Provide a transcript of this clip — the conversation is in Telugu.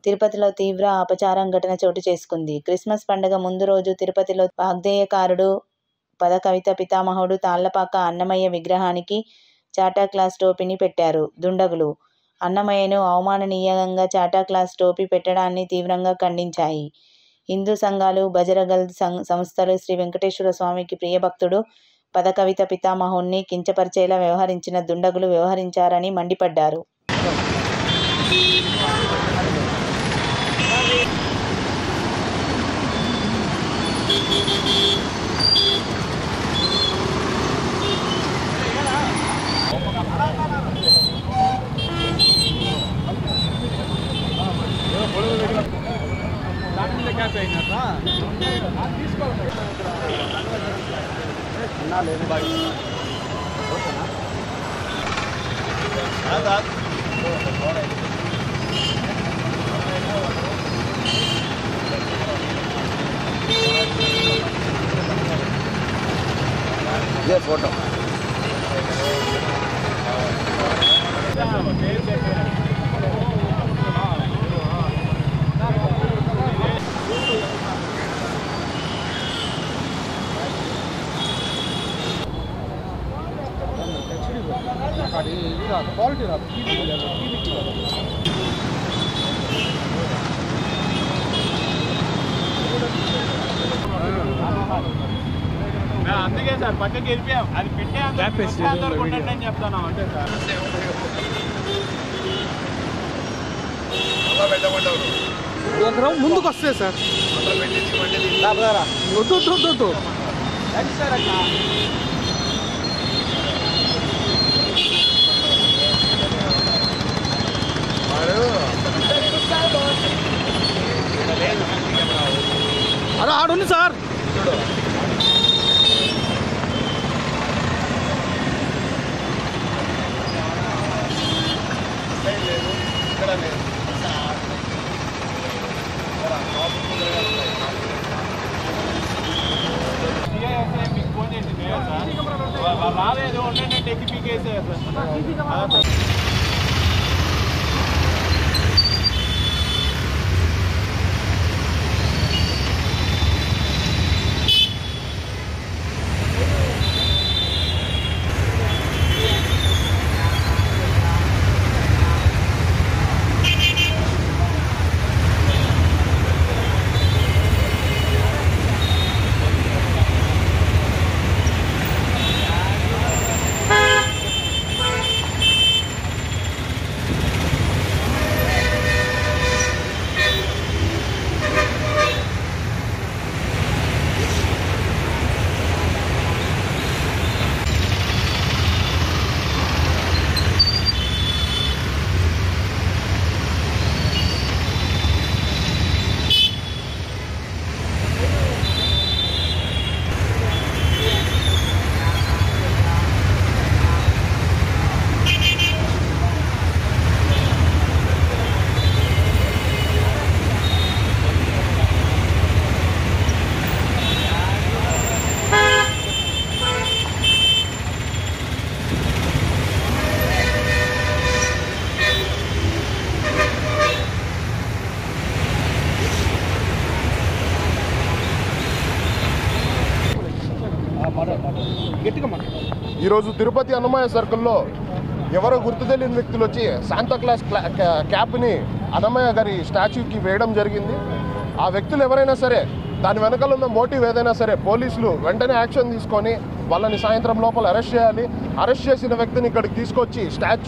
తిరుపతిలో తీవ్ర అపచారం ఘటన చోటు చేసుకుంది. క్రిస్మస్ పండుగ ముందు రోజు తిరుపతిలో వాగ్గేయకారుడు, పదకవిత పితామహుడు తాళ్లపాక అన్నమయ్య విగ్రహానికి చాటా క్లాస్ టోపీని పెట్టారు దుండగులు. అన్నమయ్యను అవమాననీయంగా చాటా క్లాస్ టోపీ పెట్టడాన్ని తీవ్రంగా ఖండించాయి. హిందూ సంఘాలు, బజరంగదళ్ సంస్థలు శ్రీ వెంకటేశ్వర స్వామికి ప్రియభక్తుడు, పదకవిత పితామహుణ్ణి కించపరిచేలా వ్యవహరించిన దుండగులు వ్యవహరించారని మండిపడ్డారు. ये फोटो क्वालिटी అందుకే సార్ పక్కకి వెళ్ళిపోయాం. అది పెట్టే అందరూ ఉండండి అని చెప్తాను. అంటే సార్ ముందుకు వస్తే సార్ వద్దు సార్ అట్లా అరే ఆడుంది సార్. మీకు ఫోన్ చేసింది సార్, రాలేదు ఉండండి ఎక్కి పీకేసారు సార్. ఈరోజు తిరుపతి అన్నమయ్య సర్కిల్లో ఎవరో గుర్తు తెలియని వ్యక్తులు వచ్చి శాంతాక్లాస్ క్యాప్ని అన్నమయ్య గారి స్టాచ్యూకి వేయడం జరిగింది. ఆ వ్యక్తులు ఎవరైనా సరే, దాని వెనకాల ఉన్న మోటివ్ ఏదైనా సరే, పోలీసులు వెంటనే యాక్షన్ తీసుకొని వాళ్ళని సాయంత్రం లోపల అరెస్ట్ చేయాలి. అరెస్ట్ చేసిన వ్యక్తిని ఇక్కడికి తీసుకొచ్చి స్టాచ్యూ